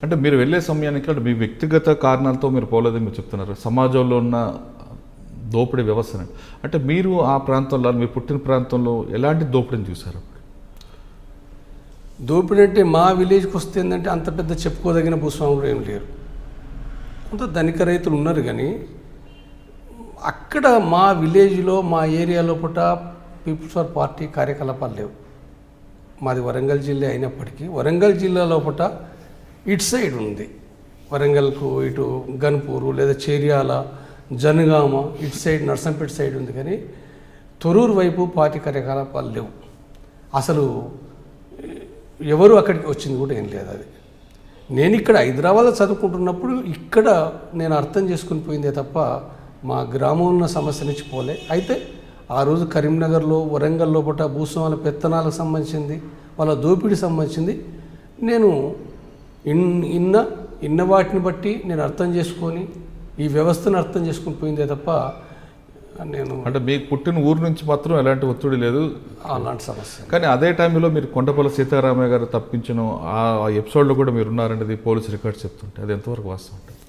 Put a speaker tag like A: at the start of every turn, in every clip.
A: అంటే మీరు వెళ్ళే సమయానికి అంటే మీ వ్యక్తిగత కారణాలతో మీరు పోలేదని మీరు చెప్తున్నారు. సమాజంలో ఉన్న దోపిడీ వ్యవస్థను అంటే మీరు ఆ ప్రాంతంలో మీరు పుట్టిన ప్రాంతంలో ఎలాంటి దోపిడీని చూశారు?
B: దోపిడీ అంటే మా విలేజ్కి వస్తే ఏంటంటే అంత పెద్ద చెప్పుకోదగిన భూస్వాములు ఏం లేరు. అంత ధనిక రైతులు ఉన్నారు, కానీ అక్కడ మా విలేజ్లో మా ఏరియాలో పూట పీపుల్స్ ఫర్ పార్టీ కార్యకలాపాలు లేవు. మాది వరంగల్ జిల్లా అయినప్పటికీ వరంగల్ జిల్లా లోపల ఇటు సైడ్ ఉంది, వరంగల్కు ఇటు గన్పూరు లేదా చేర్యాల జనగామ ఇటు సైడ్ నర్సంపేట సైడ్ ఉంది, కానీ తొరూరు వైపు పార్టీ కార్యకలాపాలు లేవు. అసలు ఎవరు అక్కడికి వచ్చింది కూడా ఏం లేదు. అది నేను ఇక్కడ హైదరాబాద్లో చదువుకుంటున్నప్పుడు ఇక్కడ నేను అర్థం చేసుకుని పోయిందే తప్ప మా గ్రామం ఉన్న సమస్య నుంచి పోలే. అయితే ఆ రోజు కరీంనగర్లో వరంగల్ లోపల భూస్వాముల పెత్తనాలకు సంబంధించింది, వాళ్ళ దోపిడీ సంబంధించింది నేను ఇన్న వాటిని బట్టి నేను అర్థం చేసుకొని ఈ వ్యవస్థను అర్థం చేసుకుని పోయిందే తప్ప నేను
A: అంటే మీకు పుట్టిన ఊరు నుంచి మాత్రం ఎలాంటి ఒత్తిడి లేదు,
B: అలాంటి సమస్య.
A: కానీ అదే టైంలో మీరు కొండపల్లి సీతారామయ్య గారు తప్పించిన ఆ ఎపిసోడ్లో కూడా మీరు ఉన్నారనేది పోలీసు రికార్డ్స్ చెప్తుంటే అది ఎంతవరకు వాస్తవం ఉంటుంది?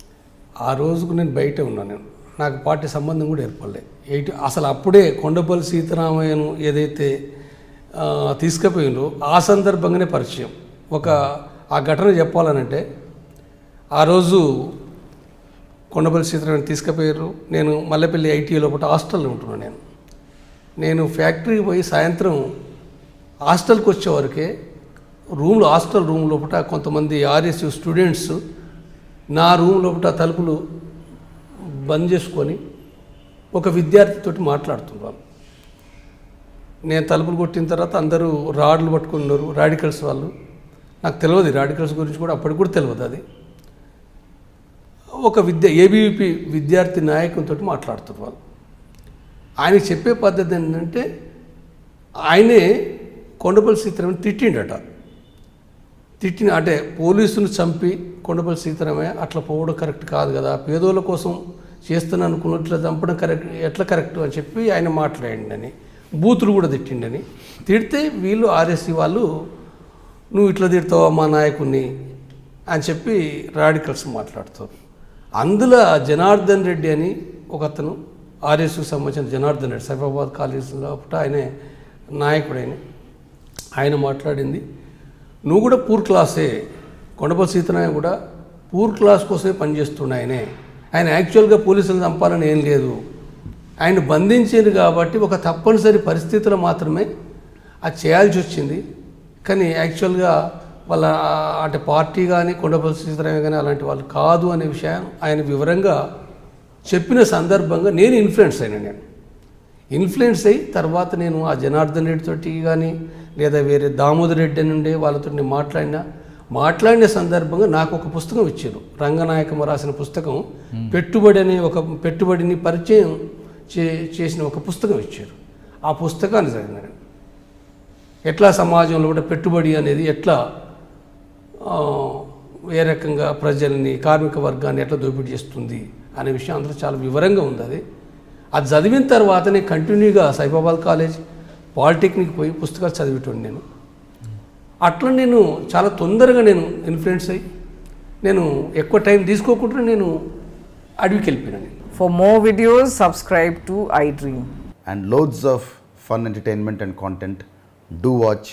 B: ఆ రోజుకు నేను బయట ఉన్నాను, నాకు పార్టీ సంబంధం కూడా ఏర్పడలేదు. అసలు అప్పుడే కొండపల్లి సీతారామయ్యను ఏదైతే తీసుకుపోయిందో ఆ సందర్భంగానే పరిచయం. ఆ ఘటన చెప్పాలనంటే ఆ రోజు కొండపల్లి సీతారామయ్యను తీసుకుపోయారు. నేను మల్లెపల్లి ఐటీ లోపల హాస్టల్లో ఉంటున్నాను. నేను ఫ్యాక్టరీకి పోయి సాయంత్రం హాస్టల్కి వచ్చేవరకే హాస్టల్ రూమ్ లోపల కొంతమంది ఆర్ఎస్యు స్టూడెంట్స్ నా రూమ్ లోపల తలుపులు బంద్ చేసుకొని ఒక విద్యార్థితోటి మాట్లాడుతున్నారు. నేను తలుపులు కొట్టిన తర్వాత అందరూ రాడ్లు పట్టుకున్నారు, రాడికల్స్ వాళ్ళు. నాకు తెలియదు రాడికల్స్ గురించి కూడా, అప్పటికి కూడా తెలియదు. అది ఒక ఏబీవీపీ విద్యార్థి నాయకునితో మాట్లాడుతున్నారు వాళ్ళు. ఆయనకి చెప్పే పద్ధతి ఏంటంటే ఆయనే కొండపల్లి సీతారామయ్య తిట్టిన అంటే పోలీసును చంపి కొండపల్లి సీతారామయ్య అట్లా పోవడం కరెక్ట్ కాదు కదా, పేదోళ్ళ కోసం చేస్తున్నా అనుకున్నట్లు చంపడం ఎట్లా కరెక్ట్ అని చెప్పి ఆయన మాట్లాడిండని, బూతులు కూడా తిట్టిండని. తిడితే వీళ్ళు ఆర్ఎస్సీ వాళ్ళు నువ్వు ఇట్లా తిడతావా మా నాయకుడిని అని చెప్పి రాడికల్స్ మాట్లాడుతారు. అందులో జనార్దన్ రెడ్డి అని ఒక అతను ఆర్ఎస్కు సంబంధించిన జనార్దన్ రెడ్డి సైఫాబాద్ కాలేజీలో ఆయన నాయకుడైన ఆయన మాట్లాడింది, నువ్వు కూడా పూర్ క్లాసే, కొండపల్లి సీతారామయ్య కూడా పూర్ క్లాస్ కోసమే పనిచేస్తున్నాయనే, ఆయన యాక్చువల్గా పోలీసులు చంపాలని ఏం లేదు, ఆయన బంధించారు కాబట్టి ఒక తప్పనిసరి పరిస్థితుల్లో మాత్రమే అది చేయాల్సి వచ్చింది, కానీ యాక్చువల్గా వాళ్ళ అంటే పార్టీ కానీ కొండపల్లి సీతారామయ్య కానీ అలాంటి వాళ్ళు కాదు అనే విషయం ఆయన వివరంగా చెప్పిన సందర్భంగా నేను ఇన్ఫ్లుయెన్స్ అయ్యి తర్వాత నేను ఆ జనార్దన్ రెడ్డి తోటి కానీ లేదా వేరే దామోదర్ రెడ్డి అని ఉండే వాళ్ళతో నేను మాట్లాడిన సందర్భంగా నాకు ఒక పుస్తకం ఇచ్చారు. రంగనాయకమ్మ రాసిన పుస్తకం పెట్టుబడిని పరిచయం చేసిన ఒక పుస్తకం ఇచ్చారు. ఆ పుస్తకాన్ని చదివినాను. ఎట్లా సమాజంలో కూడా పెట్టుబడి అనేది ఎట్లా ఏ రకంగా ప్రజల్ని కార్మిక వర్గాన్ని ఎట్లా దోపిడీ చేస్తుంది అనే విషయం అందులో చాలా వివరంగా ఉంది. అది చదివిన తర్వాత నేను కంటిన్యూగా సైఫాబాద్ కాలేజ్ పాలిటెక్నిక్ పోయి పుస్తకాలు చదివేటోండి. నేను అట్లా నేను చాలా తొందరగా నేను ఇన్ఫ్లుయెన్స్ అయ్యి నేను ఎక్కువ టైం తీసుకోకుండా నేను అడవికి వెళ్ళిపోయినాను.
C: For more videos, subscribe to iDream.
D: And loads of fun entertainment and content, do watch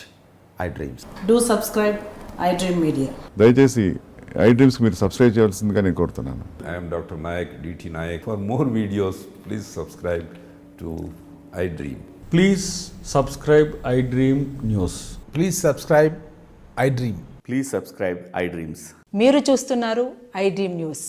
D: iDreams.
E: Do subscribe iDream Media.
F: దయచేసి iDreams మీరు సబ్స్క్రైబ్ చేయాల్సిందిగా నేను కోరుతున్నాను.
G: I am Dr. Nayak, DT Nayak. For more videos, please subscribe to iDream.
H: Please subscribe iDream News.
I: Please subscribe iDream.
D: Please subscribe iDreams.
E: మీరు చూస్తున్నారు iDream News.